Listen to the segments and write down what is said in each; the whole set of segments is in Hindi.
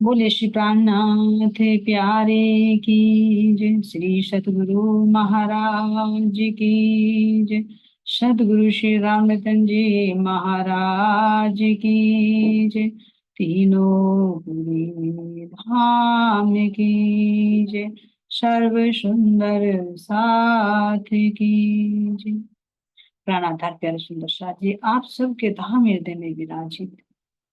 बोले श्री प्राणनाथ प्यारे की जय। श्री सतगुरु महाराज की जय। सतगुरु श्री रामचंद्र जी महाराज की जय। तीनों पुरी धाम की जय। सर्व सुंदर साथ की जय। प्राणाधार प्यारे सुंदर साथ जी, आप सबके धाम हृदय में विराजित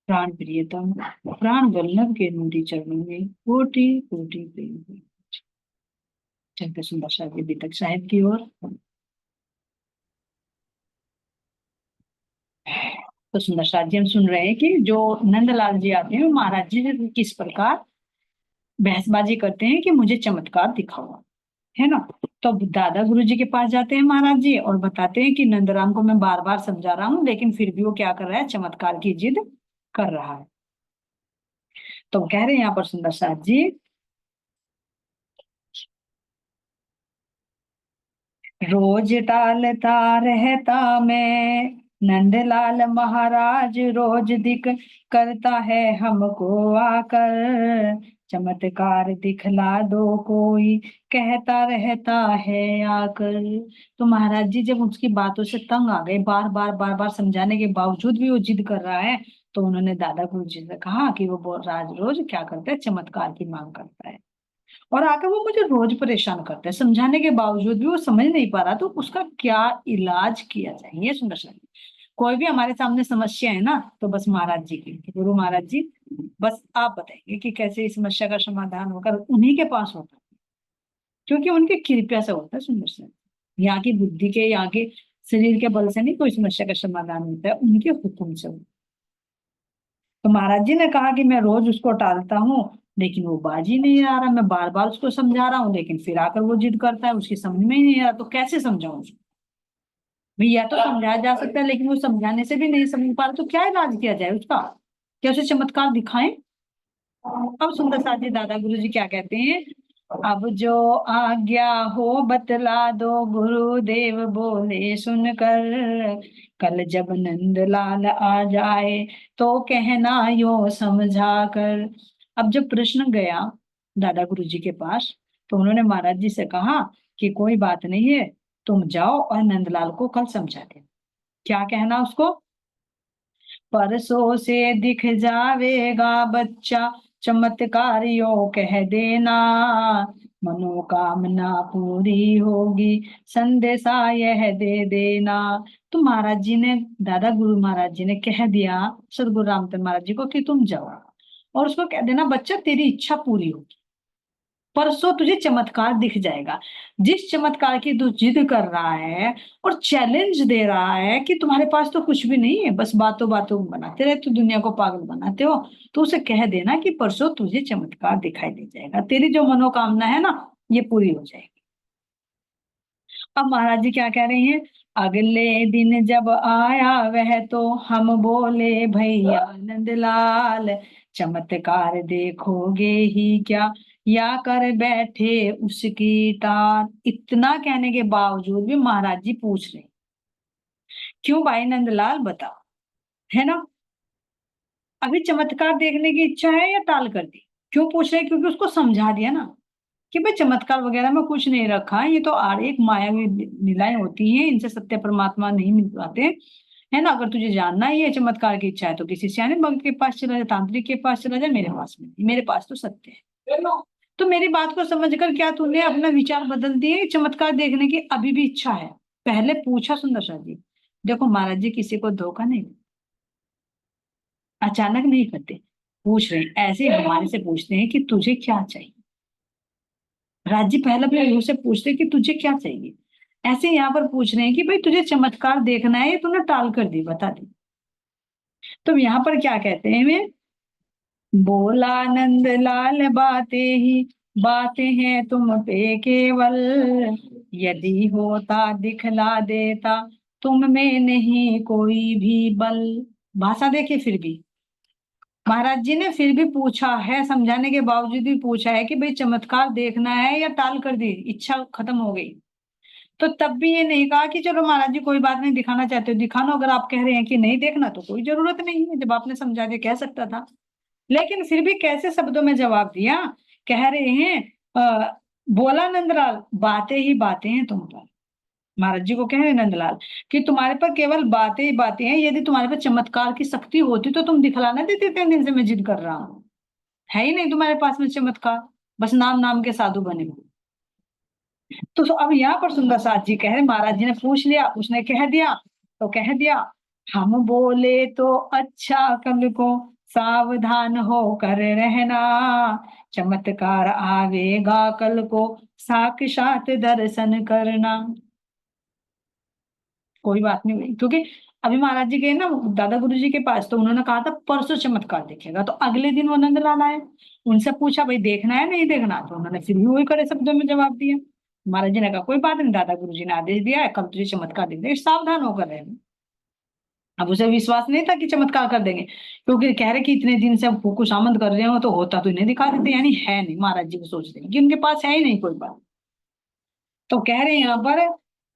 प्राण प्रियतम प्राण वल्लभ के नूरी चरणों में कोटि कोटि प्रेम। चलते सुंदर साहब के बीतक साहिब की ओर। तो सुंदर साहब जी हम सुन रहे हैं कि जो नंदलाल जी आते हैं वो महाराज जी से किस प्रकार बहसबाजी करते हैं कि मुझे चमत्कार दिखाओ, है ना। तो अब दादा गुरु जी के पास जाते हैं महाराज जी और बताते हैं कि नंदराम को मैं बार बार समझा रहा हूँ लेकिन फिर भी वो क्या कर रहा है, चमत्कार की जिद कर रहा है। तो कह रहे हैं यहाँ पर सुंदर साहब जी, रोज टालता रहता मैं नंदलाल महाराज, रोज दिख करता है हमको आकर, चमत्कार दिखला दो कोई कहता रहता है आकर। तो महाराज जी जब उसकी बातों से तंग आ गए, बार बार समझाने के बावजूद भी वो जिद कर रहा है, तो उन्होंने दादा गुरु जी से कहा कि वो राज रोज क्या करता है, चमत्कार की मांग करता है। और आकर वो मुझे रोज परेशान करता है, समझाने के बावजूद भी वो समझ नहीं पा रहा, तो उसका क्या इलाज किया जाए ये सुंदर सा। कोई भी हमारे सामने समस्या है ना, तो बस महाराज जी की, गुरु महाराज जी बस आप बताएंगे कि कैसे इस समस्या का समाधान होकर उन्हीं के पास होता है, क्योंकि उनकी कृपया से होता है सुंदर सा। यहाँ की बुद्धि के, यहाँ के शरीर के बल से नहीं कोई समस्या का समाधान होता है, उनके हुक्म से होता है। तो महाराज जी ने कहा कि मैं रोज उसको टालता हूँ लेकिन वो बाज ही नहीं आ रहा, मैं बार बार उसको समझा रहा हूँ लेकिन फिर आकर वो जिद करता है, उसकी समझ में ही नहीं आ रहा, तो कैसे समझाऊं उसको। भाई या तो समझाया जा सकता है लेकिन वो समझाने से भी नहीं समझ पा रहा, तो क्या इलाज किया जाए उसका, क्या उसे चमत्कार दिखाएं। अब सुंदर साथ जी दादा गुरु जी क्या कहते हैं, अब जो आज्ञा हो बतला दो गुरुदेव बोले सुनकर, कल जब नंदलाल आ जाए तो कहना यो समझा कर। अब जब प्रश्न गया दादा गुरु जी के पास, तो उन्होंने महाराज जी से कहा कि कोई बात नहीं है, तुम जाओ और नंदलाल को कल समझा दे। क्या कहना उसको, परसों से दिख जावेगा बच्चा, चमत्कारियों कह देना, मनोकामना पूरी होगी, संदेशा यह दे देना। तो महाराज जी ने, दादा गुरु महाराज जी ने कह दिया सदगुरु रामचंद्र महाराज जी को कि तुम जाओ और उसको कह देना बच्चा तेरी इच्छा पूरी होगी, परसों तुझे चमत्कार दिख जाएगा। जिस चमत्कार की तू जिद कर रहा है और चैलेंज दे रहा है कि तुम्हारे पास तो कुछ भी नहीं है, बस बातों बातों में बनाते रहते हो, दुनिया को पागल बनाते हो, तो उसे कह देना कि परसों तुझे चमत्कार दिखाई दे जाएगा, तेरी जो मनोकामना है ना ये पूरी हो जाएगी। अब महाराज जी क्या कह रहे हैं, अगले दिन जब आया वह तो हम बोले भैया नंदलाल, चमत्कार देखोगे ही क्या, या कर बैठे उसकी टाल। इतना कहने के बावजूद भी महाराज जी पूछ रहे, क्यों भाई नंदलाल बताओ, है ना, अभी चमत्कार देखने की इच्छा है या टाल कर दी। क्यों पूछ रहे हैं, क्योंकि उसको समझा दिया ना कि भाई चमत्कार वगैरह में कुछ नहीं रखा है, ये तो आड़ एक मायावी लीलाएं होती हैं, इनसे सत्य परमात्मा नहीं मिल पाते, है ना। अगर तुझे जानना ही है चमत्कार की इच्छा है तो किसी सियाने भक्त के पास चला जा, तांत्रिक के पास चला जा, मेरे पास में नहीं, मेरे पास तो सत्य है। तो मेरी बात को समझकर क्या तूने अपना विचार बदल दिए, चमत्कार देखने की अभी भी इच्छा है। पहले पूछा सुंदर शाह जी। देखो महाराज जी किसी को धोखा नहीं, अचानक नहीं करते, पूछ रहे हैं ऐसे हमारे से पूछते हैं कि तुझे क्या चाहिए। राज्य पहले अपने गुरु से पूछते कि तुझे क्या चाहिए, ऐसे यहाँ पर पूछ रहे हैं कि भाई तुझे चमत्कार देखना है, ये तूने टाल कर दी, बता दी। तो यहाँ पर क्या कहते हैं वे, बोला नंदलाल बातें ही बातें हैं तुम पे केवल, यदि होता दिखला देता तुम में नहीं कोई भी बल। भाषा देखिए, फिर भी महाराज जी ने फिर भी पूछा है, समझाने के बावजूद भी पूछा है कि भाई चमत्कार देखना है या टाल कर दी, इच्छा खत्म हो गई। तो तब भी ये नहीं कहा कि चलो महाराज जी कोई बात नहीं, दिखाना चाहते हो दिखा लो, अगर आप कह रहे हैं कि नहीं देखना तो कोई जरूरत नहीं है, जब आपने समझा दिया कह सकता था। लेकिन फिर भी कैसे शब्दों में जवाब दिया, कह रहे हैं बोला नंदलाल, बातें ही बातें हैं तुम पर। महाराज जी को कह रहे हैं नंदलाल कि तुम्हारे पर केवल बातें ही बातें हैं, यदि तुम्हारे पर चमत्कार की शक्ति होती तो तुम दिखलाना देते, 3 दिन से मैं जिद कर रहा हूँ। है ही नहीं तुम्हारे पास में चमत्कार, बस नाम नाम के साधु बने हुए। तो अब यहाँ पर सुंदर साथ जी कह रहे, महाराज जी ने पूछ लिया, उसने कह दिया, तो कह दिया, हम बोले तो अच्छा कल को सावधान होकर रहना, चमत्कार आवेगा कल को साक्षात दर्शन करना। कोई बात नहीं हुई, क्योंकि अभी महाराज जी गए ना दादा गुरु जी के पास, तो उन्होंने कहा था परसों चमत्कार देखेगा, तो अगले दिन वो नंदलाल आए, उनसे पूछा भाई देखना है नहीं देखना, तो उन्होंने फिर भी वही करे शब्दों में जवाब दिया। महाराज जी ने कहा कोई बात नहीं, दादा गुरु जी ने आदेश दिया है, कल तुझे चमत्कार देंगे, सावधान होकर रहना। अब उसे विश्वास नहीं था कि चमत्कार कर देंगे, क्योंकि कह रहे कि इतने दिन से हम खुशामद कर रहे हो, तो होता तो इन्हें दिखा देते, यानी है नहीं, महाराज जी को सोच रहे हैं कि उनके पास है ही नहीं कोई बात। तो कह रहे हैं यहाँ पर,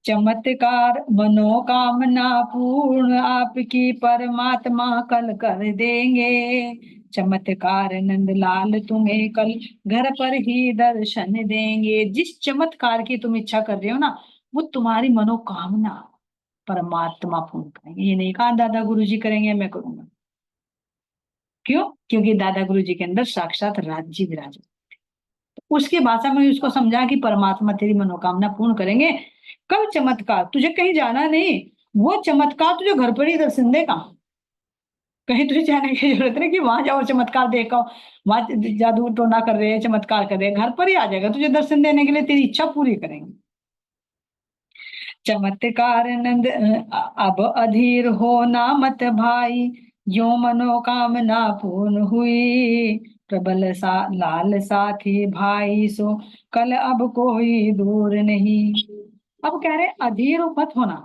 चमत्कार मनोकामना पूर्ण आपकी परमात्मा कल कर देंगे, चमत्कार नंदलाल तुम्हें कल घर पर ही दर्शन देंगे। जिस चमत्कार की तुम इच्छा कर रहे हो ना, वो तुम्हारी मनोकामना परमात्मा पूर्ण करेंगे। ये नहीं कहा दादा गुरु जी करेंगे मैं करूंगा। क्यों? क्योंकि दादा गुरु जी के अंदर साक्षात राज्य विराज, उसकी भाषा में उसको समझा कि परमात्मा तेरी मनोकामना पूर्ण करेंगे। कल चमत्कार, तुझे कहीं जाना नहीं, वो चमत्कार तुझे घर पर ही दर्शन देगा। कहीं तुझे जाने की जरूरत नहीं कि वहां जाओ चमत्कार देखो, वहां जादू टोना कर रहे हैं चमत्कार कर रहे हैं, घर पर ही आ जाएगा तुझे दर्शन देने के लिए, तेरी इच्छा पूरी करेंगे। चमत्कार नंद अब अधीर हो ना मत भाई, यो मनोकामना पूर्ण हुई, प्रबल सा लाल साथी भाई सो कल अब कोई दूर नहीं। अब कह रहे अधीर मत होना,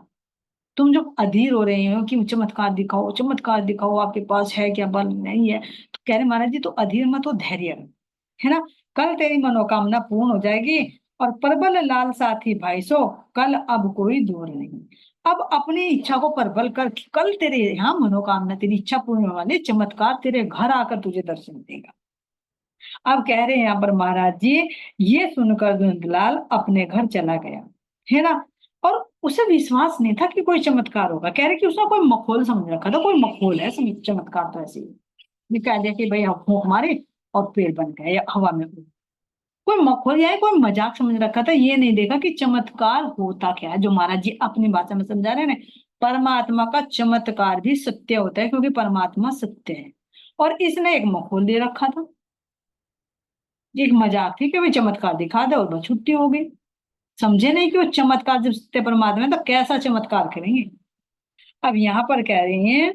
तुम जो अधीर हो रहे हो कि चमत्कार दिखाओ चमत्कार दिखाओ, आपके पास है क्या, बल नहीं है, तो कह रहे महाराज जी तो अधीर मत हो, धैर्य रखो, है ना, कल तेरी मनोकामना पूर्ण हो जाएगी। और प्रबल लाल साथी भाई सो कल अब कोई दूर नहीं। अब अपनी इच्छा को प्रबल कर, कल तेरे यहाँ मनोकामना तेरी इच्छा पूर्ण होने वाली, चमत्कार तेरे घर आकर तुझे दर्शन देगा। अब कह रहे हैं यहाँ पर महाराज जी, ये सुनकर धुंधलाल अपने घर चला गया, है ना, और उसे विश्वास नहीं था कि कोई चमत्कार होगा। कह रहे कि उसने कोई मखौल समझ रखा था, कोई मखौल है, चमत्कार तो ऐसे ही ये कह दिया कि भाई हम फूंक मारे और पेड़ बन गए या हवा में उड़। कोई मखौल या कोई मजाक समझ रखा था, ये नहीं देखा कि चमत्कार होता क्या है, जो महाराज जी अपनी भाषा में समझा रहे हैं ना, परमात्मा का चमत्कार भी सत्य होता है, क्योंकि परमात्मा सत्य है। और इसने एक मखौल दे रखा था, एक मजाक थी कि भाई चमत्कार दिखा दे और बस छुट्टी हो गई। समझे नहीं कि वो चमत्कार जब सत्य परमात्मा है तो कैसा चमत्कार करेंगे। अब यहाँ पर कह रही हैं,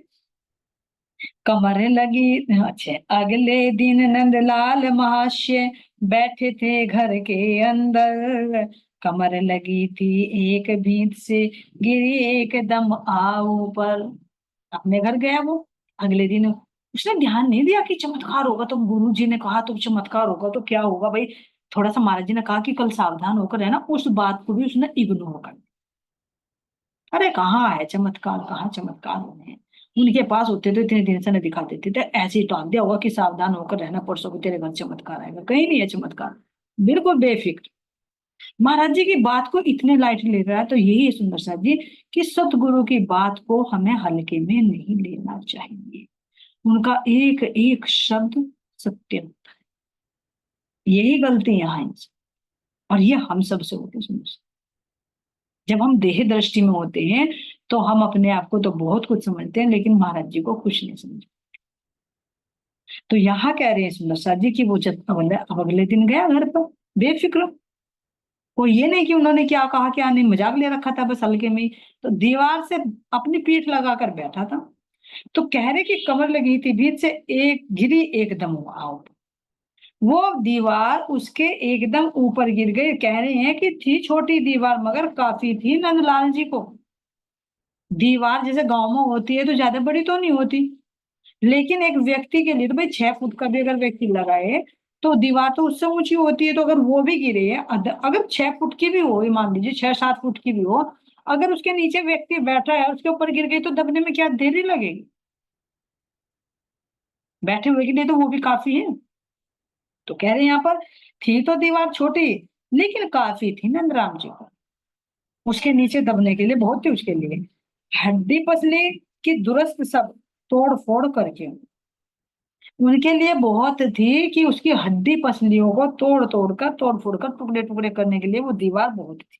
कमर लगी, अच्छा, अगले दिन नंदलाल महाशय बैठे थे घर के अंदर, कमर लगी थी एक भीत से गिरी एकदम आओ पर। अपने घर गया वो अगले दिन, उसने ध्यान नहीं दिया कि चमत्कार होगा, तो गुरु जी ने कहा तो चमत्कार होगा तो क्या होगा भाई, थोड़ा सा महाराज जी ने कहा कि कल सावधान होकर रहना, उस बात को भी उसने इग्नोर कर। अरे कहाँ है चमत्कार, कहाँ चमत्कार होने हैं, उनके पास होते तो इतने दिन से न दिखा देते थे, ऐसे ही टाल दिया होगा कि सावधान होकर रहना, परसों को तेरे घर चमत्कार आएगा, कहीं नहीं है चमत्कार, बिल्कुल बेफिक्र। महाराज जी की बात को इतने लाइट ले रहा है, तो यही है सुंदर साहब जी कि सतगुरु की बात को हमें हल्के में नहीं लेना चाहिए, उनका एक एक शब्द सत्य होता है। यही गलती यहाँ है इनसे, और ये हम सब से होती है सुंदर साहब। जब हम देह दृष्टि में होते हैं तो हम अपने आप को तो बहुत कुछ समझते हैं, लेकिन महाराज जी को कुछ नहीं समझते। तो यहाँ कह रहे हैं सुंदर साहब जी कि वो जब अब अगले दिन गया घर पर बेफिक्र, कोई ये नहीं कि उन्होंने क्या कहा क्या नहीं, मजाक ले रखा था बस हल्के में ही, तो दीवार से अपनी पीठ लगाकर बैठा था। तो कह रहे कि कमर लगी थी भीत से एक गिरी एकदम आओ, वो दीवार उसके एकदम ऊपर गिर गई। कह रहे हैं कि थी छोटी दीवार मगर काफी थी नंदलाल जी को। दीवार जैसे गांव में होती है तो ज्यादा बड़ी तो नहीं होती, लेकिन एक व्यक्ति के लिए तो भाई 6 फुट का भी अगर व्यक्ति लगाए तो दीवार तो उससे ऊंची होती है, तो अगर वो भी गिरे, अगर 6 फुट की भी हो, ये मान लीजिए 6-7 फुट की भी हो, अगर उसके नीचे व्यक्ति बैठा है उसके ऊपर गिर गई तो दबने में क्या देरी लगेगी। बैठे हुए के लिए तो वो भी काफी है। तो कह रहे हैं यहाँ पर, थी तो दीवार छोटी लेकिन काफी थी नंदराम जी को, उसके नीचे दबने के लिए बहुत थी उसके लिए। हड्डी पसली की दुरुस्त सब तोड़ फोड़ करके उनके लिए बहुत थी कि उसकी हड्डी पसलियों को तोड़ फोड़ कर टुकड़े टुकड़े करने के लिए वो दीवार बहुत थी।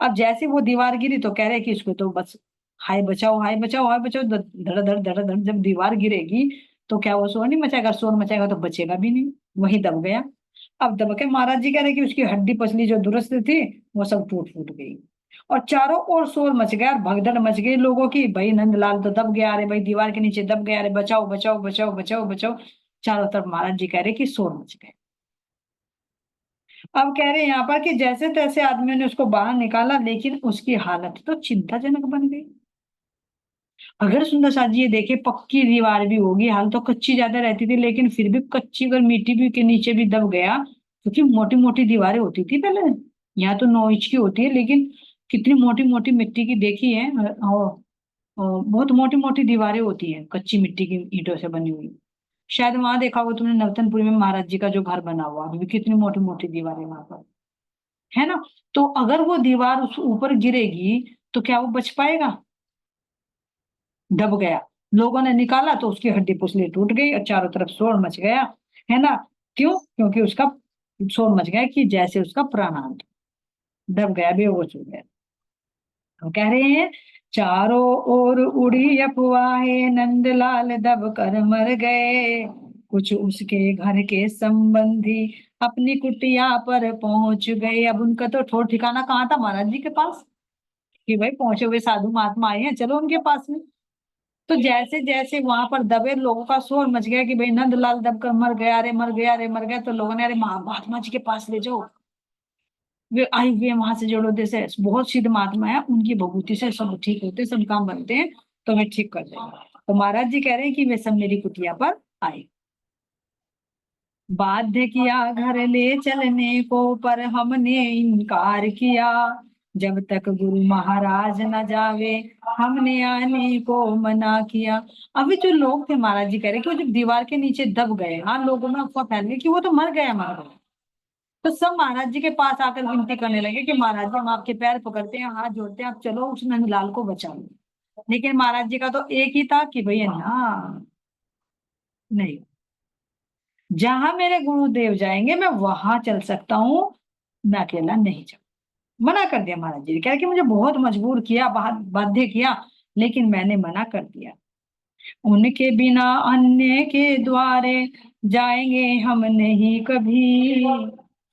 अब जैसे वो दीवार गिरी तो कह रहे कि इसको तो बस हाय बचाओ हाय बचाओ हाय बचाओ, धड़ धड़ धड़ धड़ जब दीवार गिरेगी तो क्या वो शोर नहीं मचाएगा? शोर मचाएगा तो बचेगा भी नहीं, वही दब गया। अब दब के महाराज जी कह रहे कि उसकी हड्डी पसली जो दुरुस्त थी वो सब टूट फूट गई, और चारों ओर शोर मच गया और भगदड़ मच गई लोगों की, भाई नंदलाल तो दब गया, अरे भाई दीवार के नीचे दब गया, अरे बचाओ बचाओ बचाओ बचाओ बचाओ। चारों तरफ महाराज जी कह रहे कि शोर मच गए। अब कह रहे हैं यहाँ पर कि जैसे तैसे आदमियों ने उसको बाहर निकाला लेकिन उसकी हालत तो चिंताजनक बन गई। अगर सुंदर साथ जी ये देखे पक्की दीवार भी होगी, हाल तो कच्ची ज्यादा रहती थी लेकिन फिर भी कच्ची अगर मिट्टी भी के नीचे भी दब गया, क्योंकि मोटी मोटी दीवारें होती थी पहले, यहाँ तो 9 इंच की होती है लेकिन कितनी मोटी मोटी मिट्टी की देखी है, बहुत मोटी मोटी दीवारें होती हैं कच्ची मिट्टी की ईंटों से बनी हुई। शायद वहां देखा होगा तुमने नवतनपुरी में महाराज जी का जो घर बना हुआ, अभी भी कितनी मोटी मोटी दीवारें वहां पर, है ना? तो अगर वो दीवार उस ऊपर गिरेगी तो क्या वो बच पाएगा? दब गया, लोगों ने निकाला तो उसकी हड्डी पुसली टूट गई और चारों तरफ शोर मच गया, है ना? क्यों? क्योंकि उसका शोर मच गया कि जैसे उसका प्राणांत दब गया, बेहोश हो गया। हम कह रहे हैं, चारों ओर उड़ी अफवाहें, नंदलाल दब कर मर गए, कुछ उसके घर के संबंधी अपनी कुटिया पर पहुंच गए। अब उनका तो ठोर ठिकाना कहाँ था? महाराज जी के पास, कि भाई पहुंचे हुए साधु महात्मा आए हैं, चलो उनके पास में। तो जैसे जैसे वहां पर दबे लोगों का शोर मच गया कि भाई नंदलाल दबकर मर गया, अरे मर गया, अरे मर गया, तो लोगों ने अरे महात्मा जी के पास ले जाओ, वे आए हुए हैं वहां से, जोड़ो जैसे बहुत सिद्ध महात्मा है, उनकी भभूति से सब ठीक होते, सब काम बनते हैं, तो मैं ठीक कर देंगे। तो महाराज जी कह रहे हैं कि वे सब मेरी कुटिया पर आए, बाध्य किया घर ले चलने को, पर हमने इनकार किया, जब तक गुरु महाराज न जावे हमने आने को मना किया। अभी जो लोग थे, महाराज जी कह रहे कि वो जब दीवार के नीचे दब गए, हाँ, लोगों में अफवाह फैल गई कि वो तो मर गया मर गया, तो सब महाराज जी के पास आकर विनती करने लगे कि महाराज जी हम आपके पैर पकड़ते हैं, हाथ जोड़ते हैं, आप चलो उस नंदलाल को बचाओ। लेकिन महाराज जी का तो एक ही था कि भैया ना, नहीं, जहां मेरे गुरुदेव जाएंगे मैं वहां चल सकता हूँ, मैं अकेला नहीं जाऊँ। मना कर दिया महाराज जी ने, कह रहे कि मुझे बहुत मजबूर किया, बाध्य किया, लेकिन मैंने मना कर दिया। उनके बिना अन्य के द्वारे जाएंगे हम नहीं कभी,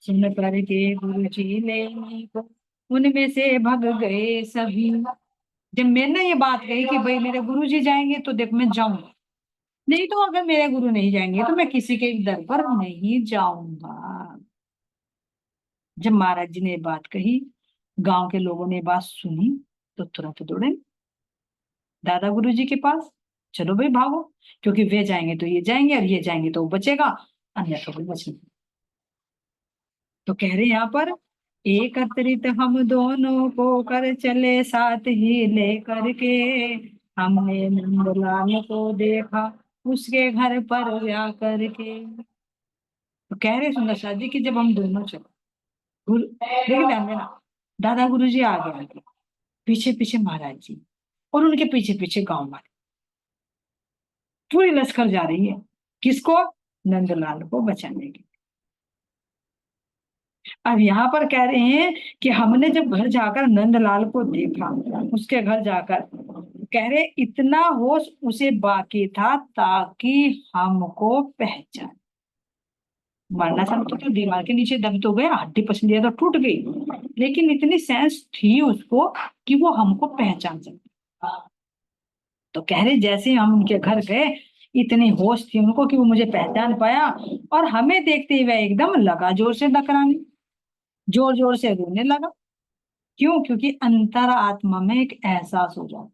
सुन करके गुरु जी लेने को उनमें से भग गए सभी। जब मैंने ये बात कही कि भाई मेरे गुरु जी जाएंगे तो देख मैं जाऊंगा, नहीं तो अगर मेरे गुरु नहीं जाएंगे तो मैं किसी के दर पर नहीं जाऊंगा। जब महाराज जी ने ये बात कही, गांव के लोगों ने ये बात सुनी, तो तुरंत दौड़े दादा गुरु जी के पास, चलो भाई भागो, क्योंकि वे जाएंगे तो ये जाएंगे और ये जाएंगे तो वो बचेगा, अन्यथा कोई बचेगा। तो कह रहे यहाँ पर, एकत्रित हम दोनों को कर चले साथ ही लेकर के, हमने नंदलाल को देखा उसके घर पर जा करके। तो कह रहे सुंदर शाह जी कि जब हम दोनों चले, गुरु देखिए ध्यान देना, दादा गुरु जी आगे आगे, पीछे पीछे महाराज जी, और उनके पीछे पीछे गांव वाले, पूरी लश्कर जा रही है, किसको? नंदलाल को बचाने के। अब यहाँ पर कह रहे हैं कि हमने जब घर जाकर नंदलाल को देखा, उसके घर जाकर, कह रहे इतना होश उसे बाकी था ताकि हमको पहचान, मरना चाहता तो दिमाग के नीचे दब तो गया, हड्डी पसलियां तो टूट गई, लेकिन इतनी सेंस थी उसको कि वो हमको पहचान सकता। तो कह रहे जैसे हम उनके घर गए, इतनी होश थी उनको कि वो मुझे पहचान पाया, और हमें देखते हुए एकदम लगा जोर से डकराने, जोर जोर से रोने लगा। क्यों? क्योंकि अंतर आत्मा में एक एहसास हो जाता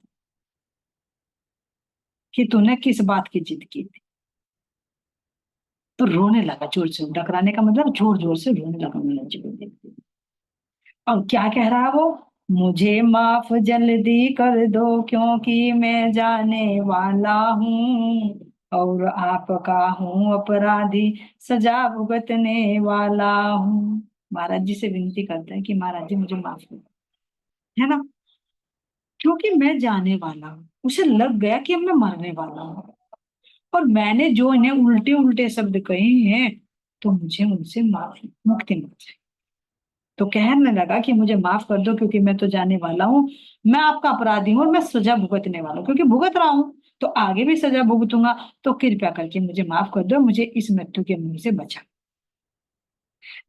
कि तूने किस बात की जिद की थी। तो रोने लगा जोर से, डकराने का मतलब जोर जोर से रोने लगा मीना जी को देखते। और क्या कह रहा है वो? मुझे माफ जल्दी कर दो क्योंकि मैं जाने वाला हूँ, और आपका हूँ अपराधी, सजा भुगतने वाला हूँ। महाराज जी से विनती करते हैं कि महाराज जी मुझे माफ कर, है ना, क्योंकि मैं जाने वाला हूँ, उसे लग गया कि अब मैं मरने वाला हूँ, और मैंने जो इन्हें उल्टे उल्टे शब्द कहे हैं, तो मुझे उनसे माफी मुक्ति मिल जाए। तो कहने लगा कि मुझे माफ कर दो, क्योंकि मैं तो जाने वाला हूँ, मैं आपका अपराधी हूँ और मैं सजा भुगतने वाला हूँ, क्योंकि भुगत रहा हूँ तो आगे भी सजा भुगतूंगा, तो कृपया करके मुझे माफ कर दो, मुझे इस मृत्यु के मुंह से बचा।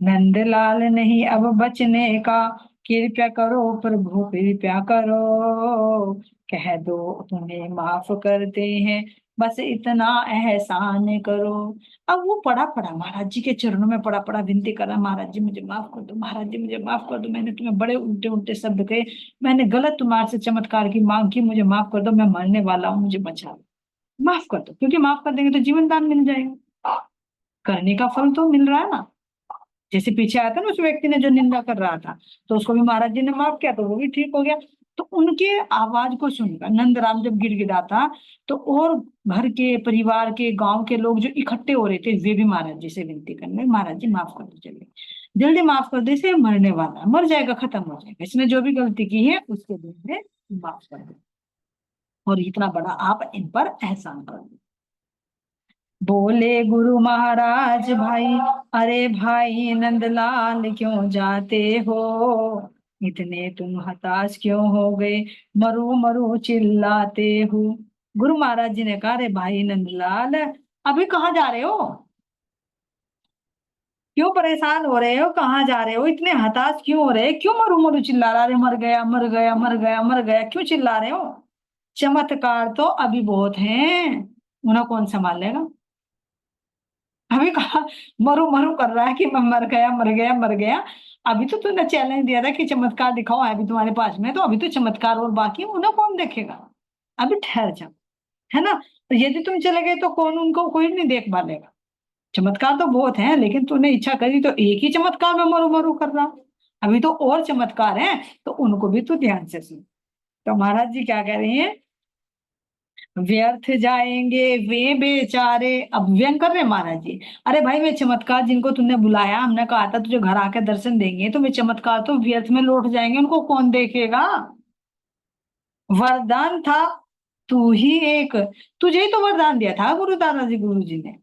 नंदलाल नहीं अब बचने का, कृपया करो प्रभु कृपया करो, कह दो तुम्हें माफ करते हैं, बस इतना एहसान करो। अब वो पड़ा पड़ा महाराज जी के चरणों में पड़ा पड़ा विनती कर रहा, महाराज जी मुझे माफ कर दो, महाराज जी मुझे माफ कर दो, मैंने तुम्हें बड़े उल्टे उल्टे शब्द कहे, मैंने गलत तुम्हारे से चमत्कार की मांग की, मुझे माफ कर दो, मैं मरने वाला हूँ, मुझे बचा लो, माफ कर दो, क्योंकि माफ कर देंगे तो जीवन दान मिल जाएगा, करने का फल तो मिल रहा है ना। जैसे पीछे आया था ना उस व्यक्ति ने जो निंदा कर रहा था, तो उसको भी महाराज जी ने माफ किया, तो वो भी ठीक हो गया। तो उनके आवाज को सुनकर नंदराम जब गिड़गिड़ाता, तो और घर के परिवार के गांव के लोग जो इकट्ठे हो रहे थे, वे भी महाराज जी से विनती करने, महाराज जी माफ कर दो, चलिए जल्दी माफ कर दो, इसे मरने वाला है, मर जाएगा, खत्म हो जाएगा, इसने जो भी गलती की है उसके दिन में माफ कर दो, और इतना बड़ा आप इन पर एहसान कर दो। बोले गुरु महाराज भाई, अरे भाई नंदलाल क्यों जाते हो, इतने तुम हताश क्यों हो गए, मरु मरु चिल्लाते हो। गुरु महाराज जी ने कहा, अरे भाई नंदलाल, अभी कहाँ जा रहे हो, क्यों परेशान हो रहे हो, कहाँ जा रहे हो, इतने हताश क्यों हो रहे, क्यों मरु मरु चिल्ला रहा, अरे मर गया मर गया मर गया मर गया, क्यों चिल्ला रहे हो, चमत्कार तो अभी बहुत हैं, उन्हें कौन संभाल लेगा। अभी कहा मरु मरु कर रहा है कि मैं मर गया मर गया मर गया, अभी तो तूने चैलेंज दिया था कि चमत्कार दिखाओ, अभी तुम्हारे पास में, तो अभी तो चमत्कार और बाकी है, उन्हें कौन देखेगा, अभी ठहर जाओ, है ना, तो यदि तुम चले गए तो कौन, उनको कोई नहीं देख पालेगा, चमत्कार तो बहुत है, लेकिन तूने इच्छा करी तो एक ही चमत्कार में मरु मरु कर रहा, अभी तो और चमत्कार है, तो उनको भी तू ध्यान से सुन। तो महाराज जी क्या कह रहे हैं, व्यर्थ जाएंगे वे बेचारे, अब व्यंग कर रहे हैं महाराज जी, अरे भाई वे चमत्कार जिनको तुमने बुलाया, हमने कहा था तुझे घर आके दर्शन देंगे, तो वे चमत्कार तो व्यर्थ में लौट जाएंगे, उनको कौन देखेगा, वरदान था तू ही एक, तुझे ही तो वरदान दिया था गुरु दादाजी गुरु जी ने,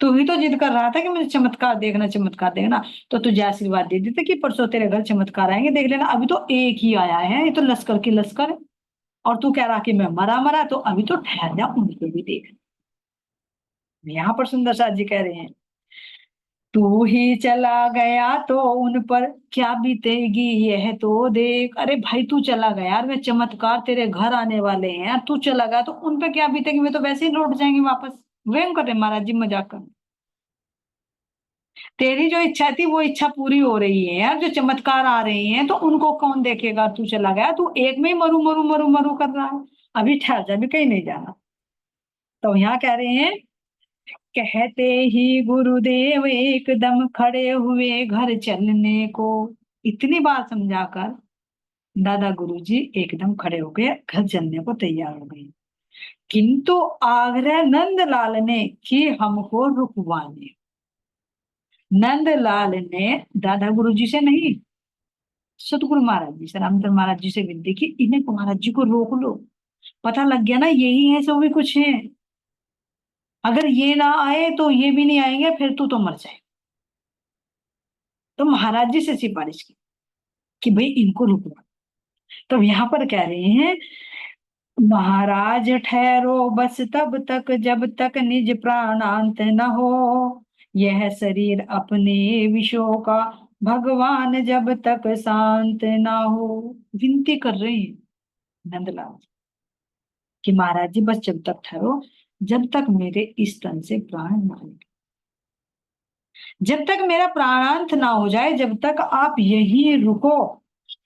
तू ही तो जिद कर रहा था कि मुझे चमत्कार देखना चमत्कार देखना, तो तुझे आशीर्वाद दे देते कि परसों तेरे घर चमत्कार आएंगे, देख लेना, अभी तो एक ही आया है, ये तो लश्कर की लश्कर है, और तू कह रहा कि मैं मरा मरा, तो अभी तो ठहर जा, उनको भी देख। यहाँ पर सुंदर साथ जी कह रहे हैं, तू ही चला गया तो उन पर क्या बीतेगी यह तो देख, अरे भाई तू चला गया यार, वे चमत्कार तेरे घर आने वाले हैं यार, तू चला गया तो उन पे क्या बीतेगी, वे तो वैसे ही लौट जाएंगे वापस, वेम कर रहे महाराज जी मजाक कर, तेरी जो इच्छा थी वो इच्छा पूरी हो रही है यार, जो चमत्कार आ रहे हैं तो उनको कौन देखेगा, तू चला गया, तू एक में ही मरु मरु मरु मरु कर रहा है, अभी ठहर जा, अभी कहीं नहीं जाना। तो यहाँ कह रहे हैं, कहते ही गुरुदेव एकदम खड़े हुए घर चलने को, इतनी बात समझाकर दादा गुरुजी एकदम खड़े हो गए, घर चलने को तैयार हो गए, किंतु आग्रह नंदलाल ने कि हमको रुकवाने, नंदलाल ने दादा गुरुजी से नहीं, सतगुरु महाराज जी से, रामचंद्र महाराज जी से विनती की, इन्हें महाराज जी को रोक लो, पता लग गया ना यही है सो भी कुछ है, अगर ये ना आए तो ये भी नहीं आएंगे, फिर तू तो मर जाए। तो महाराज जी से सिफारिश की कि भाई इनको रुकवा। तो यहाँ पर कह रहे हैं, महाराज ठहरो बस तब तक जब तक निज प्राणांत न हो, यह शरीर अपने विषयों का भगवान जब तक शांत ना हो। विनती कर रहे हैं नंदलाल कि महाराज जी बस जब तक ठहरो, जब तक मेरे इस तन से प्राण न निकले, जब तक मेरा प्राणांत ना हो जाए, जब तक आप यही रुको,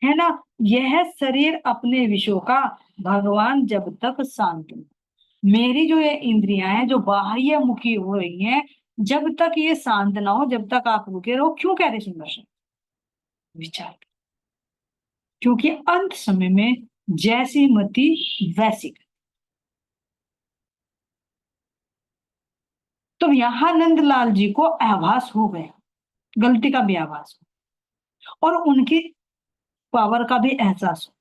है ना, यह शरीर अपने विषयों का भगवान जब तक शांत न, मेरी जो ये इंद्रियां हैं जो बाह्य मुखी हो रही हैं, जब तक ये शांत ना हो, जब तक आप रुके रहो, क्यों कह रहे सुंदर से विचार, क्योंकि अंत समय में जैसी मति वैसी, तो यहाँ नंदलाल जी को आभास हो गया, गलती का भी आभास हो और उनकी पावर का भी एहसास हो।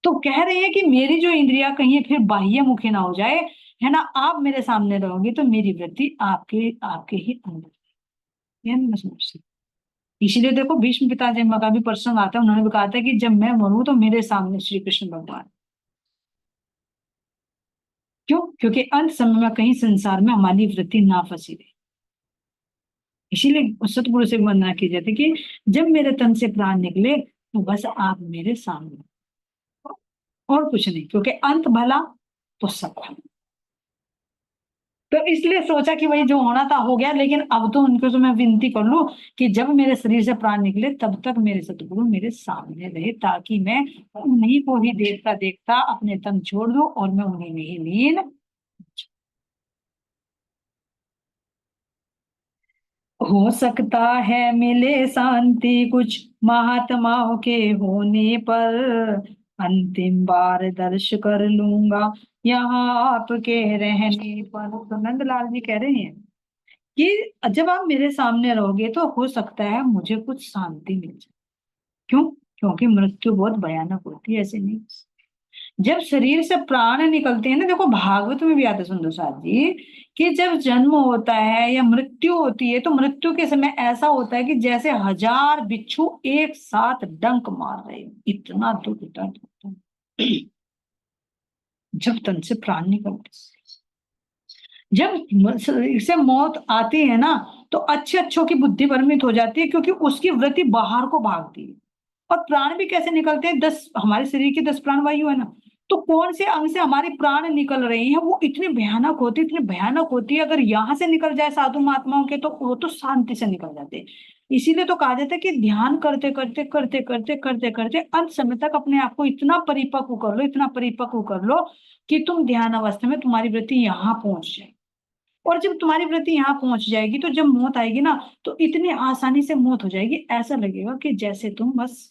तो कह रहे हैं कि मेरी जो इंद्रिया कहीं फिर बाह्य मुखी ना हो जाए, है ना, आप मेरे सामने रहोगे तो मेरी वृत्ति आपके आपके ही अंदर है। मैं समझती हूँ। इसीलिए देखो भीष्म पिताजी का भी प्रसंग आता है, उन्होंने भी कहा था कि जब मैं मरूं तो मेरे सामने श्री कृष्ण भगवान। क्यों? क्योंकि अंत समय में कहीं संसार में हमारी वृत्ति ना फंसी रहे। इसीलिए सतगुरु से वंदना की जाती कि जब मेरे तन से प्राण निकले तो बस आप मेरे सामने, और कुछ नहीं, क्योंकि अंत भला तो सब भला। तो इसलिए सोचा कि भाई जो होना था हो गया, लेकिन अब तो उनको तो मैं विनती कर लूं कि जब मेरे शरीर से प्राण निकले तब तक मेरे सतगुरु मेरे सामने रहे, ताकि मैं उन्हीं को ही देखता देखता अपने तन छोड़ दूं और मैं उन्हीं में ही लीन। हो सकता है मिले शांति कुछ महात्माओं के होने पर, अंतिम बार दर्श कर लूंगा यहाँ आपके रहने पर। तो नंदलाल जी कह रहे हैं कि जब आप मेरे सामने रहोगे तो हो सकता है मुझे कुछ शांति मिल जाए। क्यों? क्योंकि मृत्यु बहुत भयानक होती है, ऐसे नहीं। जब शरीर से प्राण निकलते हैं ना, देखो भागवत में भी आता है सुंदर साथ जी, कि जब जन्म होता है या मृत्यु होती है तो मृत्यु के समय ऐसा होता है कि जैसे हजार बिच्छू एक साथ डंक मार रहे हो, इतना दुख दर्द होता है जब तन से प्राण निकलते हैं। जब शरीर से मौत आती है ना तो अच्छे अच्छों की बुद्धि भ्रमित हो जाती है, क्योंकि उसकी वृत्ति बाहर को भागती है। और प्राण भी कैसे निकलते हैं? 10, हमारे शरीर की 10 प्राण वायु है ना, तो कौन से अंग से हमारे प्राण निकल रहे हैं वो इतनी भयानक होती, इतनी भयानक होती है। अगर यहाँ से निकल जाए साधु महात्माओं के तो वो तो शांति से निकल जाते हैं। इसीलिए तो कहा जाता है कि ध्यान करते करते करते करते करते करते अंत समय तक अपने आप को इतना परिपक्व कर लो, इतना परिपक्व कर लो कि तुम ध्यान अवस्था में तुम्हारी वृत्ति यहाँ पहुंच जाए। और जब तुम्हारी वृत्ति यहाँ पहुंच जाएगी तो जब मौत आएगी ना तो इतनी आसानी से मौत हो जाएगी, ऐसा लगेगा कि जैसे तुम बस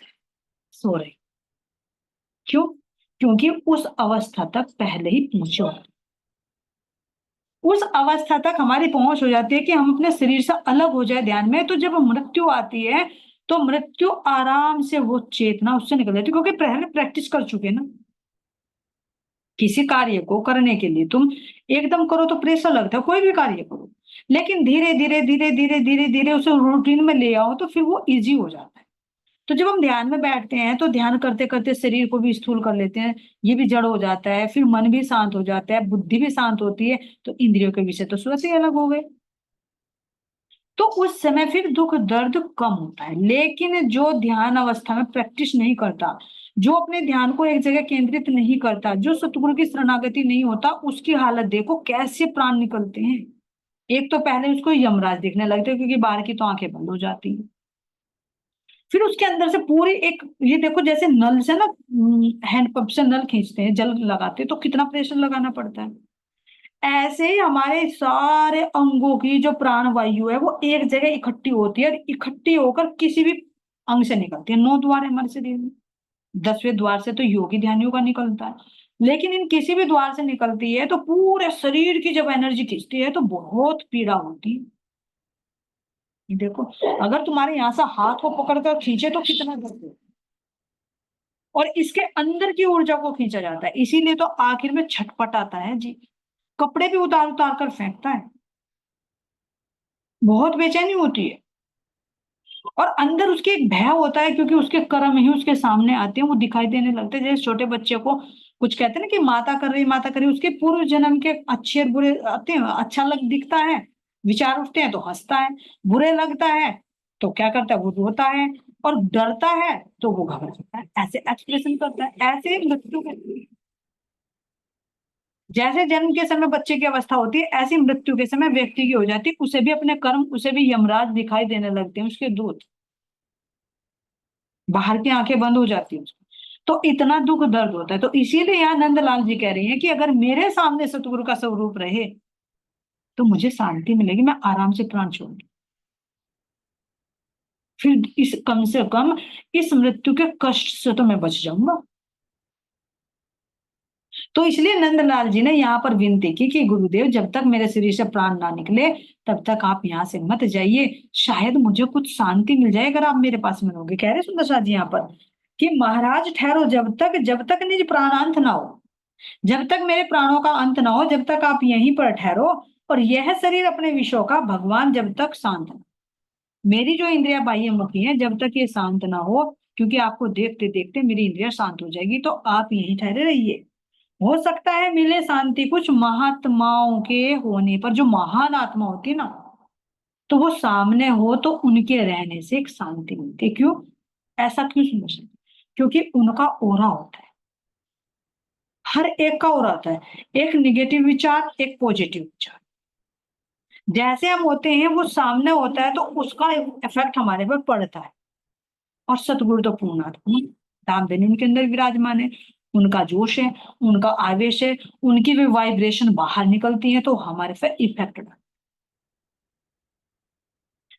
सो रहे। क्यों? क्योंकि उस अवस्था तक पहले ही पहुंचे हो। उस अवस्था तक हमारी पहुंच हो जाती है कि हम अपने शरीर से अलग हो जाए ध्यान में। तो जब मृत्यु आती है तो मृत्यु आराम से वो चेतना उससे निकल जाती है, क्योंकि पहले प्रैक्टिस कर चुके ना। किसी कार्य को करने के लिए तुम एकदम करो तो प्रेशर लगता है, कोई भी कार्य करो, लेकिन धीरे धीरे धीरे धीरे धीरे धीरे उसे रूटीन में ले आओ तो फिर वो इजी हो जाता है। तो जब हम ध्यान में बैठते हैं तो ध्यान करते करते शरीर को भी स्थूल कर लेते हैं, ये भी जड़ हो जाता है, फिर मन भी शांत हो जाता है, बुद्धि भी शांत होती है, तो इंद्रियों के विषय तो स्वतः ही अलग हो गए। तो उस समय फिर दुख दर्द कम होता है। लेकिन जो ध्यान अवस्था में प्रैक्टिस नहीं करता, जो अपने ध्यान को एक जगह केंद्रित नहीं करता, जो सतगुरु की शरणागति नहीं होता, उसकी हालत देखो कैसे प्राण निकलते हैं। एक तो पहले उसको यमराज दिखने लगते हैं, क्योंकि बाहर की तो आंखें बंद हो जाती हैं। फिर उसके अंदर से पूरी एक, ये देखो जैसे नल से ना, हैंड पंप से नल खींचते हैं, जल लगाते हैं तो कितना प्रेशर लगाना पड़ता है। ऐसे ही हमारे सारे अंगों की जो प्राण वायु है वो एक जगह इकट्ठी होती है, और इकट्ठी होकर किसी भी अंग से निकलती है। 9 द्वार है हमारे शरीर में, 10वें द्वार से तो योगी ध्यानियों का निकलता है, लेकिन इन किसी भी द्वार से निकलती है तो पूरे शरीर की जब एनर्जी खींचती है तो बहुत पीड़ा होती है। देखो, अगर तुम्हारे यहाँ से हाथ को पकड़कर खींचे तो कितना दर्द है, और इसके अंदर की ऊर्जा को खींचा जाता है, इसीलिए तो आखिर में छटपट आता है जी, कपड़े भी उतार उतार कर फेंकता है, बहुत बेचैनी होती है। और अंदर उसके एक भय होता है, क्योंकि उसके कर्म ही उसके सामने आते हैं, वो दिखाई देने लगते हैं। जैसे छोटे बच्चे को कुछ कहते हैं ना कि माता कर रही, माता कर रही, उसके पूर्व जन्म के अच्छे और बुरे आते हैं, अच्छा लग दिखता है, विचार उठते हैं तो हंसता है, बुरे लगता है तो क्या करता है, वो रोता है, और डरता है तो वो घबरा जाता है, ऐसे एक्सप्रेशन करता है। ऐसे मृत्यु के, जैसे जन्म के समय बच्चे की अवस्था होती है, ऐसी मृत्यु के समय व्यक्ति की हो जाती है। उसे भी अपने कर्म, उसे भी यमराज दिखाई देने लगते हैं, उसके दूत, बाहर की आंखें बंद हो जाती है उसकी। तो इतना दुख दर्द होता है। तो इसीलिए यहाँ नंदलाल जी कह रही हैं कि अगर मेरे सामने सतगुरु का स्वरूप रहे तो मुझे शांति मिलेगी, मैं आराम से प्राण छोड़ूंगी, फिर इस कम से कम इस मृत्यु के कष्ट से तो मैं बच जाऊंगा। तो इसलिए नंदलाल जी ने यहाँ पर विनती की कि गुरुदेव जब तक मेरे शरीर से प्राण ना निकले तब तक आप यहाँ से मत जाइए, शायद मुझे कुछ शांति मिल जाए अगर आप मेरे पास में रहोगे। कह रहे सुंदर शाह जी यहाँ पर कि महाराज ठहरो, जब तक निज प्राणांत ना हो, जब तक मेरे प्राणों का अंत ना हो, जब तक आप यहीं पर ठहरो, और यह शरीर अपने विषयों का भगवान जब तक शांत ना, मेरी जो इंद्रिया बाह्य मुखी है जब तक ये शांत ना हो, क्योंकि आपको देखते देखते मेरी इंद्रिया शांत हो जाएगी, तो आप यहीं ठहरे रहिए। हो सकता है मिले शांति कुछ महात्माओं के होने पर, जो महान आत्मा होती है ना, तो वो सामने हो तो उनके रहने से एक शांति मिलती है। क्यों? ऐसा क्यों समझ? क्योंकि उनका ओरा होता है, हर एक का ओरा होता है, एक निगेटिव विचार एक पॉजिटिव विचार, जैसे हम होते हैं वो सामने होता है तो उसका इफेक्ट हमारे पर पड़ता है। और सतगुरु तो पूर्णात्मा रामधन उनके अंदर विराजमान है, उनका जोश है, उनका आवेश है, उनकी भी वाइब्रेशन बाहर निकलती है तो हमारे पे इफेक्ट डालती है।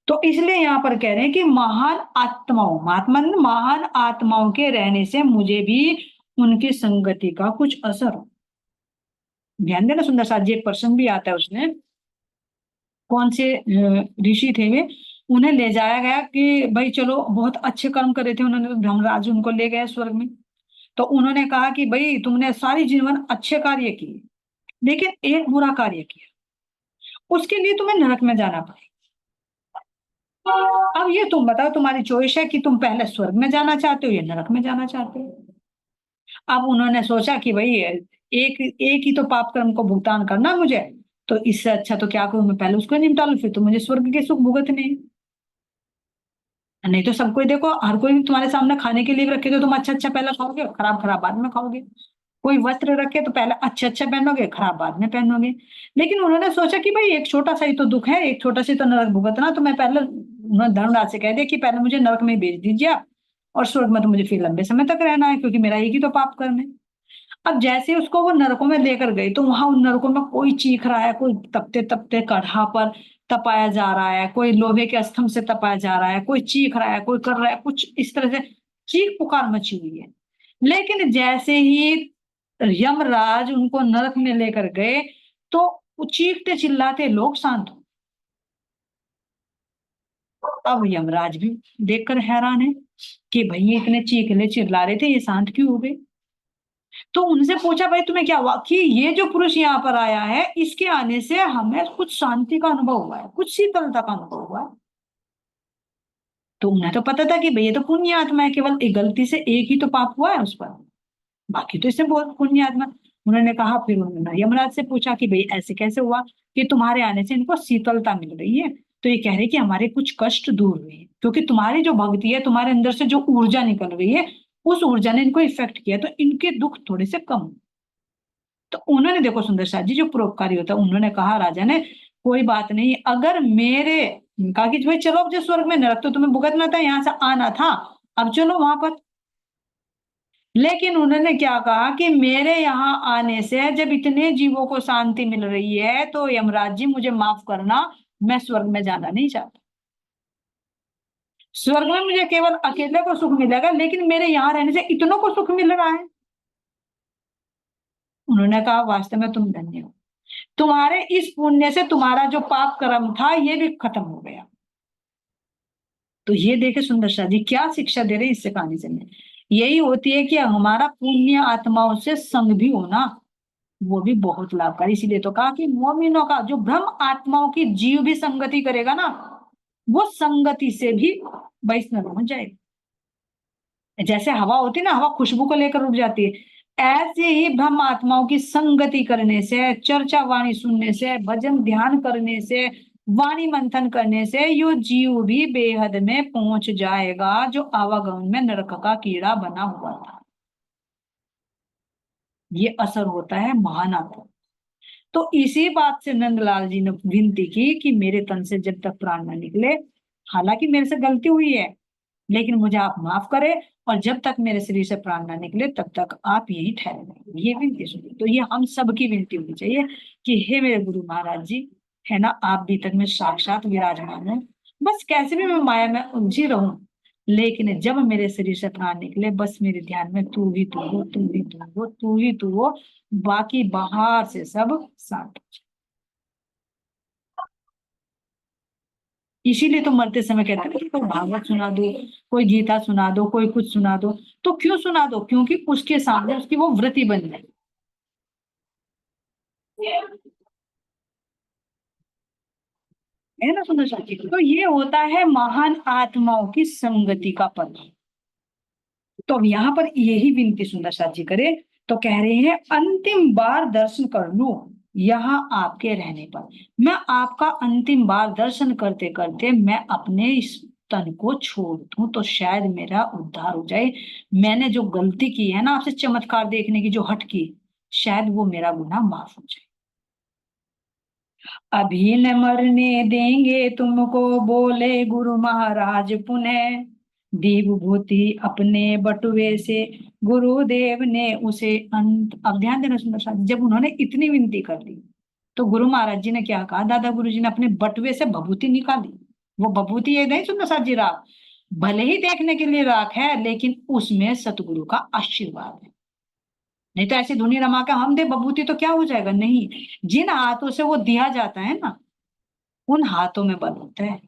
तो इसलिए यहाँ पर कह रहे हैं कि महान आत्माओं, महात्मा ने महान आत्माओं के रहने से मुझे भी उनकी संगति का कुछ असर हो। ध्यान देना सुंदर साथ जी, एक प्रसंग भी आता है उसमें, कौन से ऋषि थे वे, उन्हें ले जाया गया कि भाई चलो, बहुत अच्छे कर्म करे थे उन्होंने, तो धर्मराज उनको ले गए स्वर्ग में। तो उन्होंने कहा कि भाई तुमने सारी जीवन अच्छे कार्य किए, लेकिन एक बुरा कार्य किया, उसके लिए तुम्हें नरक में जाना पड़ेगा। अब ये तुम बताओ, तुम्हारी चॉइस है कि तुम पहले स्वर्ग में जाना चाहते हो या नरक में जाना चाहते हो। अब उन्होंने सोचा कि भाई एक एक ही तो पाप कर्म को भुगतान करना मुझे, तो इससे अच्छा तो क्या करूं, मैं पहले उसको निपटा लूं, फिर तो मुझे स्वर्ग के सुख भुगतने हैं। नहीं तो सबको ही देखो, हर कोई तुम्हारे सामने खाने के लिए भी रखे तो तुम अच्छा अच्छा पहले खाओगे, खराब खराब बाद में खाओगे। कोई वस्त्र रखे तो पहले अच्छे अच्छे पहनोगे, खराब बाद में पहनोगे। लेकिन उन्होंने सोचा कि भाई एक छोटा सा ही तो दुख है, एक छोटा सा ही तो नरक भुगतना, तो मैं पहले, उन्होंने धर्मराज से कह दिया कि पहले मुझे नरक में ही भेज दीजिए आप, और स्वर्ग में तो मुझे फिर लंबे समय तक रहना है, क्योंकि मेरा एक ही तो पाप कर्म है। अब जैसे उसको वो नरकों में लेकर गए, तो वहां उन नरकों में कोई चीख रहा है, कोई तपते तपते कढ़ा पर तपाया जा रहा है, कोई लोहे के स्तंभ से तपाया जा रहा है, कोई चीख रहा है, कोई कर रहा है, कुछ इस तरह से चीख पुकार मची हुई है। लेकिन जैसे ही यमराज उनको नरक में लेकर गए, तो वो चीखते चिल्लाते लोग शांत हो। अब यमराज भी देखकर हैरान है कि भाई ये इतने चीखले चिल्ला रहे थे, ये शांत क्यों हो गए। तो उनसे पूछा भाई तुम्हें क्या हुआ, कि ये जो पुरुष यहाँ पर आया है इसके आने से हमें कुछ शांति का अनुभव हुआ है, कुछ शीतलता का अनुभव हुआ है। तो उन्हें तो पता था कि भाई ये तो पुण्य आत्मा है, केवल एक गलती से एक ही तो पाप हुआ है उस पर, बाकी तो इससे बहुत पुण्य आत्मा। उन्होंने कहा, फिर उन्होंने यमराज से पूछा कि भाई ऐसे कैसे हुआ कि तुम्हारे आने से इनको शीतलता मिल रही है। तो ये कह रहे कि हमारे कुछ कष्ट दूर हुए हैं, क्योंकि तुम्हारी जो भक्ति है, तुम्हारे अंदर से जो ऊर्जा निकल रही है, उस ऊर्जा ने इनको इफेक्ट किया, तो इनके दुख थोड़े से कम हुए। तो उन्होंने, देखो सुंदर शाह जी जो परोपकारी होता है, उन्होंने कहा राजा ने, कोई बात नहीं, अगर मेरे, कहा कि भाई चलो अब जो स्वर्ग में नरक तो तुम्हें भुगतना था, यहाँ से आना था, अब चलो वहां पर। लेकिन उन्होंने क्या कहा कि मेरे यहाँ आने से जब इतने जीवों को शांति मिल रही है, तो यमराज जी मुझे माफ करना, मैं स्वर्ग में जाना नहीं चाहता। स्वर्ग में मुझे केवल अकेले को सुख मिलेगा, लेकिन मेरे यहाँ रहने से इतनों को सुख मिल रहा है। उन्होंने कहा वास्तव में तुम धन्य हो, तुम्हारे इस पुण्य से तुम्हारा जो पाप कर्म था ये भी खत्म हो गया। तो ये देखे सुंदर शाह जी क्या शिक्षा दे रहे हैं इससे कहानी से में, यही होती है कि हमारा पुण्य आत्माओं से संग भी होना, वो भी बहुत लाभकारी। इसीलिए तो कहा कि मोमिनों का जो ब्रह्म आत्माओं की जीव भी संगति करेगा ना, वो संगति से भी वैष्णव हो जाएगा। जैसे हवा होती है ना, हवा खुशबू को लेकर उड़ जाती है, ऐसे ही ब्रह्म आत्माओं की संगति करने से, चर्चा वाणी सुनने से, भजन ध्यान करने से, वाणी मंथन करने से यो जीव भी बेहद में पहुंच जाएगा, जो आवागमन में नरक का कीड़ा बना हुआ था। ये असर होता है महान आत्मा। तो इसी बात से नंदलाल जी ने विनती की कि मेरे तन से जब तक प्राण न निकले, हालांकि मेरे से गलती हुई है, लेकिन मुझे आप माफ करें, और जब तक मेरे शरीर से प्राण ना निकले तब तक आप यही ठहरे रहें। ये विनती सुनिए, तो ये हम सबकी विनती होनी चाहिए कि हे मेरे गुरु महाराज जी, है ना, आप भीतर में साक्षात विराजमान है, बस कैसे भी मैं माया में उलझी रहूं, लेकिन जब मेरे शरीर से प्राण निकले, बस मेरे ध्यान में तू ही तू हो, तू ही तू हो, तू ही तू हो, बाकी बाहर से सब शांत। इसीलिए तो मरते समय कहते हैं कि कोई भागवत सुना दो, कोई गीता सुना दो, कोई कुछ सुना दो। तो क्यों सुना दो? क्योंकि उसके सामने उसकी वो व्रति बन जाए। है ना सुंदर साथी? तो ये होता है महान आत्माओं की संगति का फल। तो अब यहाँ पर यही विनती सुंदर साथ जी करे, तो कह रहे हैं अंतिम बार दर्शन कर लूं यहाँ आपके रहने पर। मैं आपका अंतिम बार दर्शन करते करते मैं अपने इस तन को छोड़ दूं तो शायद मेरा उद्धार हो जाए। मैंने जो गलती की है ना आपसे चमत्कार देखने की, जो हट की, शायद वो मेरा गुनाह माफ हो जाए। अभी न मरने देंगे तुमको, बोले गुरु महाराज पुनः। दी विभूति अपने बटुए से, गुरुदेव ने उसे अंत। अब ध्यान देना सुंदर साथ, जब उन्होंने इतनी विनती कर दी तो गुरु महाराज जी ने क्या कहा? दादा गुरु जी ने अपने बटुए से भभूति निकाली। वो भभूति ये नहीं सुंदर साथ जी राख, भले ही देखने के लिए राख है, लेकिन उसमें सतगुरु का आशीर्वाद है। नहीं तो ऐसी धुनी रमा के हम दे बभूति तो क्या हो जाएगा? नहीं, जिन हाथों से वो दिया जाता है ना, उन हाथों में बल होता है।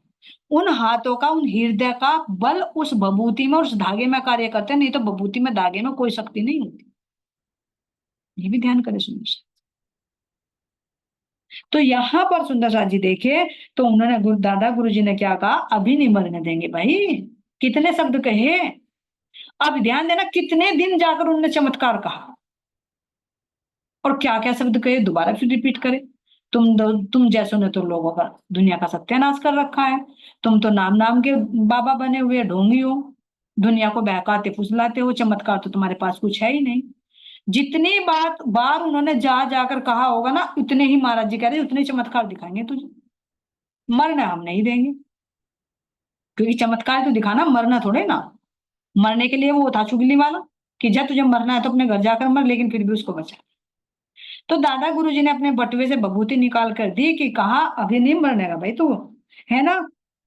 उन हाथों का, उन हृदय का बल उस बभूति में, उस धागे में कार्य करते हैं। नहीं तो बभूति में, धागे में कोई शक्ति नहीं होती। ये भी ध्यान करें सुंदर सा। तो यहाँ पर सुंदर सा जी देखिए, तो उन्होंने दादा गुरु जी ने क्या कहा? अभी नहीं मरने देंगे भाई। कितने शब्द कहे? अब ध्यान देना, कितने दिन जाकर उन्होंने चमत्कार कहा और क्या क्या शब्द कहे, दोबारा फिर रिपीट करे। तुम जैसों ने तो लोगों का, दुनिया का सत्यानाश कर रखा है। तुम तो नाम नाम के बाबा बने हुए ढोंगी हो, दुनिया को बहकाते फुसलाते हो, चमत्कार तो तुम्हारे पास कुछ है ही नहीं। जितनी बात बार उन्होंने जा जाकर कहा होगा ना, उतने ही महाराज जी कह रहे उतने चमत्कार दिखाएंगे तुझे। मरना हम नहीं देंगे, क्योंकि चमत्कार तो दिखाना, मरना थोड़े ना। मरने के लिए वो था चुगली वाला, कि जब तुझे मरना है तो अपने घर जाकर मर, लेकिन फिर भी उसको बचा। तो दादा गुरुजी ने अपने बटुए से बभूति निकाल कर दी, कि कहा अभी नहीं मरने का भाई तू, है ना।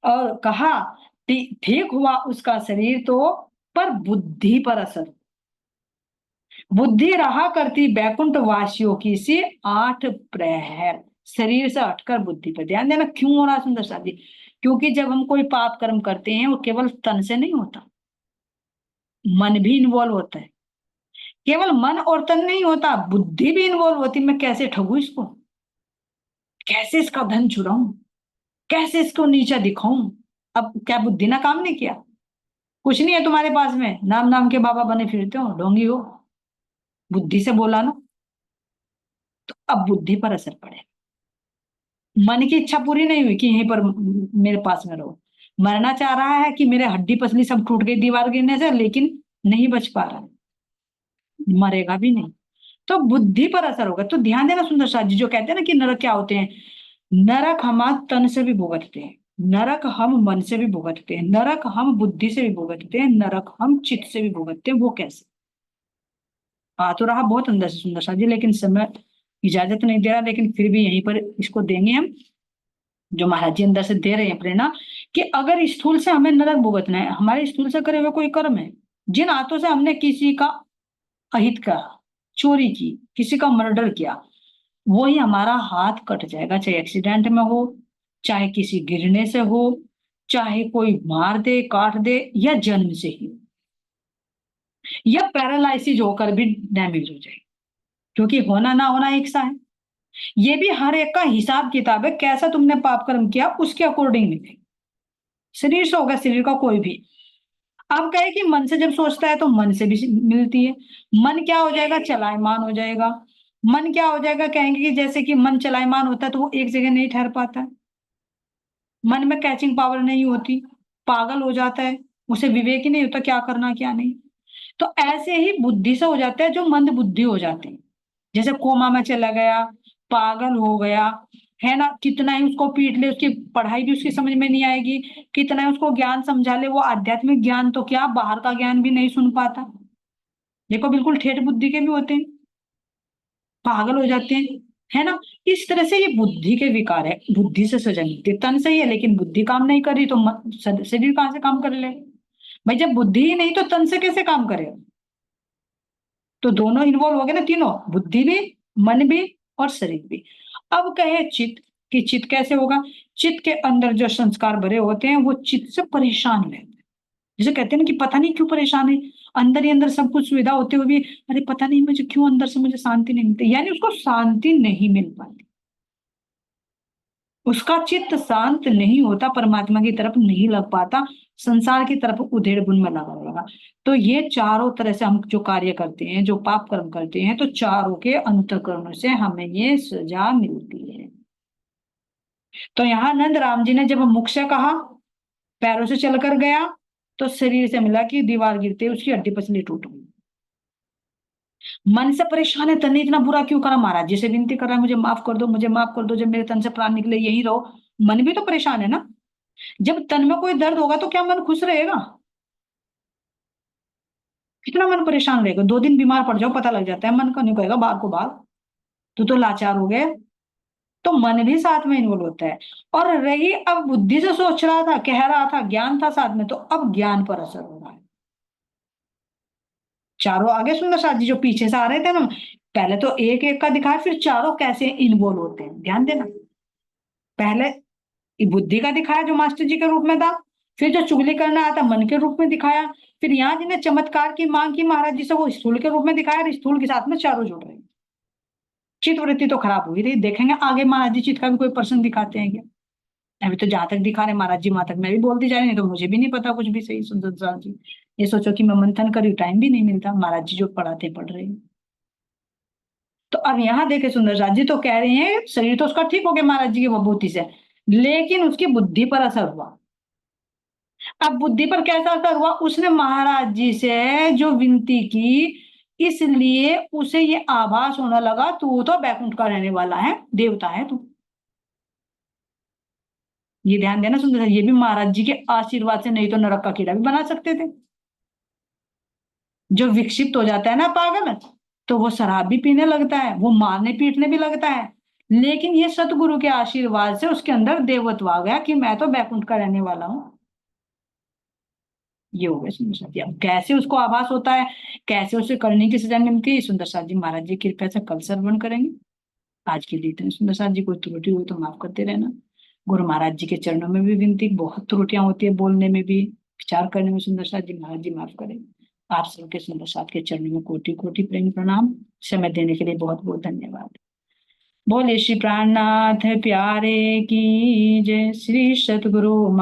और कहा ठीक हुआ उसका शरीर तो, पर बुद्धि पर असर। बुद्धि रहा करती बैकुंठ वासियों की सी 8 प्रहर। शरीर से हटकर बुद्धि पर ध्यान देना। क्यों हो रहा सुंदर शादी? क्योंकि जब हम कोई पाप कर्म करते हैं, वो केवल तन से नहीं होता, मन भी इन्वॉल्व होता है। केवल मन और तन नहीं होता, बुद्धि भी इन्वॉल्व होती। मैं कैसे ठगू इसको, कैसे इसका धन चुराऊं, कैसे इसको नीचा दिखाऊं। अब क्या बुद्धि ने काम नहीं किया? कुछ नहीं है तुम्हारे पास में, नाम नाम के बाबा बने फिरते हो, ढोंगी हो। बुद्धि से बोला ना, तो अब बुद्धि पर असर पड़े। मन की इच्छा पूरी नहीं हुई कि यहीं पर मेरे पास में रहो। मरना चाह रहा है कि मेरे हड्डी पसली सब टूट गई दीवार गिरने से, लेकिन नहीं बच पा रहा है, मरेगा भी नहीं। तो बुद्धि पर असर होगा। तो ध्यान देना सुंदर साथ जी, जो कहते हैं ना कि नरक क्या होते हैं। नरक हम तन से भी भुगतते हैं, नरक हम मन से भी भुगतते हैं, नरक हम बुद्धि से भी भुगतते हैं, नरक हम चित्त से भी भुगतते हैं। वो कैसे? आ तो रहा बहुत अंदर से सुंदर सा जी, लेकिन समय इजाजत नहीं दे रहा। लेकिन फिर भी यहीं पर इसको देंगे हम, जो महाराज जी अंदर से दे रहे हैं प्रेरणा, कि अगर स्थूल से हमें नरक भुगतना है, हमारे स्थूल से करे हुए कोई कर्म है, जिन हाथों से हमने किसी का अहित करा, चोरी की, किसी का मर्डर किया, वही हमारा हाथ कट जाएगा। चाहे एक्सीडेंट में हो, चाहे किसी गिरने से हो, चाहे कोई मार दे काट दे, या जन्म से ही, या पैरालिसिस होकर भी डैमेज हो जाए। क्योंकि होना ना होना एक सा है। ये भी हर एक का हिसाब किताब है, कैसा तुमने पाप कर्म किया उसके अकॉर्डिंग मिले। शरीर से होगा, शरीर का कोई भी। अब कहे कि मन से जब सोचता है तो मन से भी मिलती है। मन क्या हो जाएगा? चलायमान हो जाएगा। मन क्या हो जाएगा? कहेंगे कि जैसे कि मन चलायमान होता है तो वो एक जगह नहीं ठहर पाता है, मन में कैचिंग पावर नहीं होती, पागल हो जाता है, उसे विवेक ही नहीं होता क्या करना क्या नहीं। तो ऐसे ही बुद्धि से हो जाता है, जो मंद बुद्धि हो जाते हैं, जैसे कोमा में चला गया, पागल हो गया, है ना। कितना ही उसको पीट ले, उसकी पढ़ाई भी उसकी समझ में नहीं आएगी, कितना ही उसको ज्ञान समझा ले, वो आध्यात्मिक ज्ञान तो क्या, बाहर का ज्ञान भी नहीं सुन पाता। देखो बिल्कुल ठेठ बुद्धि के भी होते हैं, पागल हो जाते हैं, है ना। इस तरह से ये बुद्धि के विकार है। बुद्धि से सजा मिलती है, तन सही है लेकिन बुद्धि काम नहीं कर रही, तो शरीर कहाँ से काम कर ले। भाई जब बुद्धि ही नहीं तो तन से कैसे काम करेगा? तो दोनों इन्वॉल्व हो गए ना, तीनों, बुद्धि भी, मन भी और शरीर भी। अब कहे चित्त, कि चित्त कैसे होगा? चित्त के अंदर जो संस्कार भरे होते हैं वो चित्त से परेशान रहते हैं। जैसे कहते हैं ना कि पता नहीं क्यों परेशान है, अंदर ही अंदर सब कुछ सुविधा होते हुए भी अरे पता नहीं मुझे क्यों अंदर से मुझे शांति नहीं मिलती, यानी उसको शांति नहीं मिल पाती, उसका चित्त शांत नहीं होता, परमात्मा की तरफ नहीं लग पाता, संसार की तरफ उधेड़ बुन में लगा रहेगा। तो ये चारों तरह से हम जो कार्य करते हैं, जो पाप कर्म करते हैं, तो चारों के अंतःकरण से हमें ये सजा मिलती है। तो यहाँ नंद राम जी ने जब मुख से कहा, पैरों से चलकर गया, तो शरीर से मिला कि दीवार गिरते उसकी हड्डी पसली टूट गई। मन से परेशान है, तने इतना बुरा क्यों करा, महाराज जी से विनती कर रहा है मुझे माफ कर दो, मुझे माफ कर दो, जब मेरे तन से प्राण निकले यही रहो। मन भी तो परेशान है ना। जब तन में कोई दर्द होगा तो क्या मन खुश रहेगा? कितना मन परेशान रहेगा, 2 दिन बीमार पड़ जाओ पता लग जाता है, मन को नहीं कहेगा बाहर को बाहर, तो लाचार हो गए। तो मन भी साथ में इन्वॉल्व होता है। और रही अब बुद्धि से सोच रहा था, कह रहा था, ज्ञान था साथ में, तो अब ज्ञान पर असर हो रहा है। चारों आगे सुंदर साथ जी जो पीछे से आ रहे थे ना, पहले तो एक एक का दिखाया, फिर चारों कैसे इन्वॉल्व होते हैं, ध्यान देना। पहले बुद्धि का दिखाया जो मास्टर जी के रूप में था, फिर जो चुगली करना आता मन के रूप में दिखाया, फिर यहाँ जिन्हें चमत्कार की मांग की महाराज जी से वो स्थूल के रूप में दिखाया, और स्थूल के साथ में चारों जुड़ रहे हैं। चित्त वृत्ति तो खराब हुई रही, देखेंगे आगे महाराज जी चित्त का भी कोई पर्सन दिखाते हैं क्या? अभी तो जहां तक दिखा रहे महाराज जी, वहां तक मैं भी बोलती जा रही, नहीं तो मुझे भी नहीं पता कुछ भी सही सुंदर साथ जी। ये सोचो कि मैं मंथन करी, टाइम भी नहीं मिलता, महाराज जी जो पढ़ाते पढ़ रहे हैं। तो अब यहाँ देखे सुंदर साथ जी तो कह रहे हैं शरीर तो उसका ठीक हो गया महाराज जी की विभूति से, लेकिन उसकी बुद्धि पर असर हुआ। अब बुद्धि पर कैसा असर हुआ? उसने महाराज जी से जो विनती की, इसलिए उसे ये आभास होने लगा तू तो बैकुंठ का रहने वाला है, देवता है तू। ये ध्यान देना सुंदर है, ये भी महाराज जी के आशीर्वाद से, नहीं तो नरक का कीड़ा भी बना सकते थे। जो विक्षिप्त हो जाता है ना पागल, तो वो शराब भी पीने लगता है, वो मारने पीटने भी लगता है। लेकिन ये सतगुरु के आशीर्वाद से उसके अंदर देवत्व आ गया कि मैं तो बैकुंठ का रहने वाला हूँ। ये हो गया सुंदर साथ जी। अब कैसे उसको आभास होता है, कैसे उसे करने की सजा मिलती है, सुंदर साथ जी महाराज जी की कृपा से कल श्रवण करेंगे। आज के लिए इतने सुंदर साथ जी, कोई त्रुटि हुई तो माफ करते रहना। गुरु महाराज जी के चरणों में भी विनती, बहुत त्रुटियां होती है बोलने में भी, विचार करने में, सुंदर साथ जी महाराज जी माफ करें। आप सबके सुंदर साथ के चरणों में कोटि कोटि प्रेम प्रणाम। समय देने के लिए बहुत बहुत धन्यवाद। बोले श्री प्राणनाथ प्यारे की जय, श्री सतगुरु